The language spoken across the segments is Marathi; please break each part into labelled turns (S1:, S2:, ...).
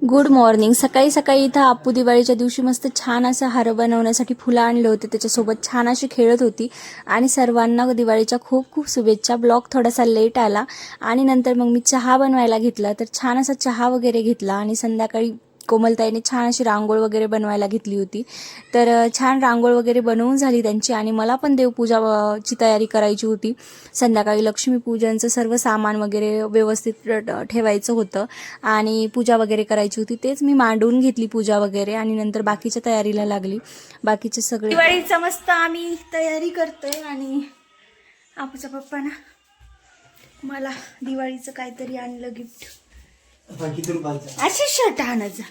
S1: Good morning. सकाळी सकाळी इथं आपू दिवाळीच्या दिवशी मस्त छान असं हार बनवण्यासाठी फुलं आणले होते. त्याच्यासोबत छान अशी खेळत होती आणि सर्वांना दिवाळीच्या खूप खूप शुभेच्छा. ब्लॉग थोडासा लेट आला आणि नंतर मग मी चहा बनवायला घेतला. तर छान असा चहा वगैरे घेतला आणि संध्याकाळी कोमलताईने छान अशी रांगोळ वगैरे बनवायला घेतली होती. तर छान रांगोळ वगैरे बनवून झाली त्यांची आणि मला पण देवपूजाची तयारी करायची होती. संध्याकाळी लक्ष्मीपूजनचं सर्व सामान वगैरे व्यवस्थित ठेवायचं होतं आणि पूजा वगैरे करायची होती. तेच मी मांडून घेतली पूजा वगैरे आणि नंतर बाकीच्या तयारीला लागली. बाकीचे सगळे दिवाळीचं मस्त आम्ही तयारी करतोय आणि आपूच्या पप्पाना मला दिवाळीचं काहीतरी आणलं गिफ्ट. असे शर्ट आणायचं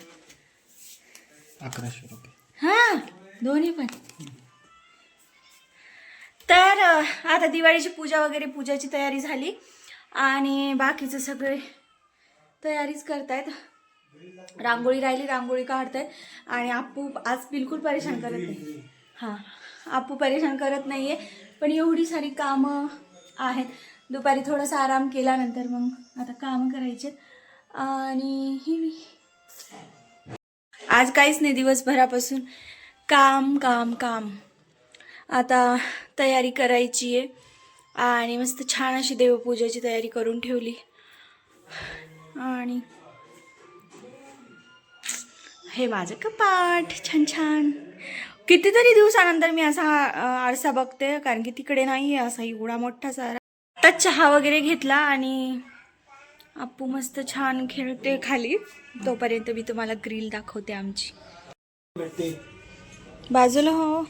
S2: 1100 रुपये.
S1: हा दोन्ही पण. तर आता दिवाळीची पूजा वगैरे पूजाची तयारी झाली आणि बाकीचं सगळे तयारीच करतायत. रांगोळी राहिली, रांगोळी काढतायत आणि आपू आज बिलकुल परेशान करत नाही. हां, आपू परेशान करत नाहीये, पण एवढी सारी कामं आहेत. दुपारी थोडासा आराम केल्यानंतर मग आता कामं करायचे आणि आज काहीच नाही, दिवसभरापासून काम काम काम. आता तयारी करायची आहे आणि मस्त छान अशी देवपूजेची तयारी करून ठेवली आणि हे माझं कपाट छान छान. कितीतरी दिवसानंतर मी असा आरसा बघते, कारण की तिकडे नाही आहे असा एवढा मोठा सारा. तर चहा वगैरे घेतला आणि आपू मस्त छान खेळते खाली. तोपर्यंत मी तुम्हाला ग्रिल दाखवते आमची. बाजूला हो,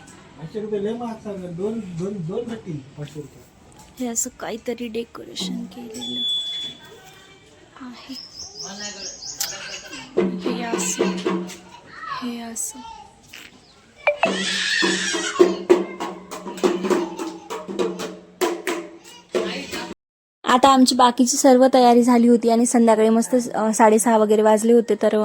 S1: हे असं काहीतरी डेकोरेशन केलेलं आहे. हे असं आता आमची बाकीची सर्व तयारी झाली होती आणि संध्याकाळी मस्त 6:30 वगैरे वाजले होते. तर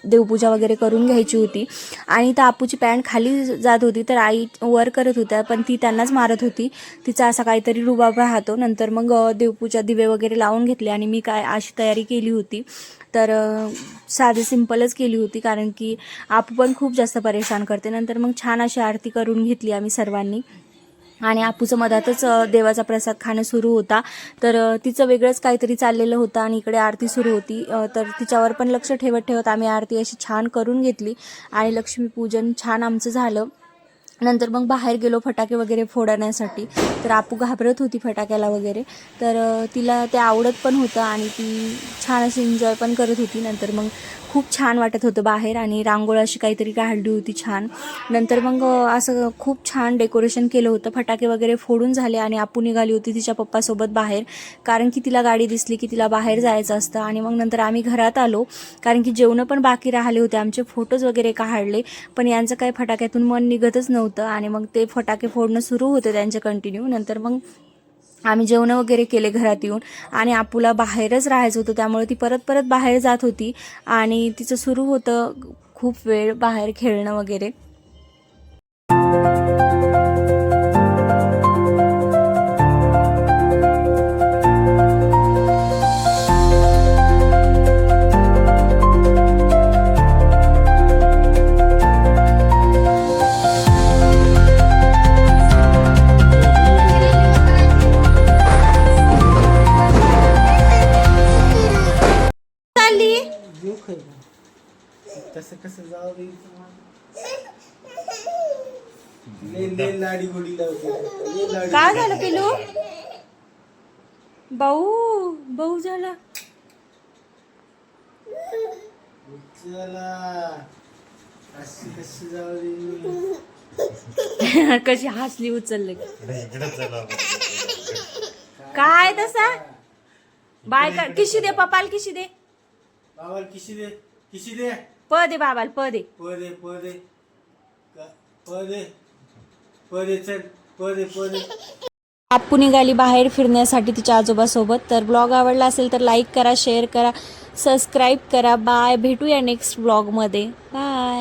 S1: देवपूजा वगैरे करून घ्यायची होती आणि तर आपूची पॅन्ट खाली जात होती तर आई वर करत होत्या, पण ती त्यांनाच मारत होती. तिचा असा काहीतरी रुबाब राहतो. नंतर मग देवपूजा दिवे वगैरे लावून घेतले आणि मी काय अशी तयारी केली होती. तर साधी सिंपलच केली होती, कारण की आपू पण खूप जास्त परेशान करते. नंतर मग छान अशी आरती करून घेतली आम्ही सर्वांनी आणि आपूचं मधातच देवाचा प्रसाद खाणं सुरू होता. तर तिचं वेगळंच काहीतरी चाललेलं होतं आणि इकडे आरती सुरू होती. तर तिच्यावर पण लक्ष ठेवत ठेवत आम्ही आरती अशी छान करून घेतली आणि लक्ष्मीपूजन छान आमचं झालं. नंतर मग बाहेर गेलो फटाके वगैरे फोडण्यासाठी. तर आपू घाबरत होती फटाक्याला वगैरे, तर तिला ते आवडत पण होतं आणि ती छान अशी एन्जॉय पण करत होती. नंतर मग खूप छान वाटत होतं बाहेर आणि रांगोळ अशी काहीतरी काढली होती छान. नंतर मग असं खूप छान डेकोरेशन केलं होतं. फटाके वगैरे फोडून झाले आणि आपू निघाली होती तिच्या पप्पासोबत बाहेर, कारण की तिला गाडी दिसली की तिला बाहेर जायचं असतं. आणि मग नंतर आम्ही घरात आलो, कारण की जेवणं पण बाकी राहिले होते. आमचे फोटोज वगैरे काढले, पण यांचं काही फटाक्यातून मन निघतच नव्हतं आणि मग ते फटाके फोडणं सुरू होतं त्यांचं कंटिन्यू. नंतर मग आम्ही जेवणं वगैरे केले घरात येऊन आणि आपूला बाहेरच राहायचं होतं, त्यामुळे ती परत परत बाहेर जात होती आणि तिचं सुरू होतं खूप वेळ बाहेर खेळणं वगैरे.
S2: तसं कसं जाऊ दे.
S1: काय झालं पिलू? भाऊ भाऊ झाला.
S2: कशी जाऊ दे.
S1: कशी हसली उचलले काय तसा. बाय कर, किशी दे पप्पाला, किशी दे
S2: बाबाला, किशी दे, किशी दे.
S1: प दे बाबाला, प दे. आपू निघाली बाहेर फिरण्यासाठी तिच्या आजोबासोबत. तर ब्लॉग आवडला असेल तर लाईक करा, शेअर करा, सबस्क्राईब करा. बाय, भेटूया नेक्स्ट ब्लॉगमध्ये. बाय.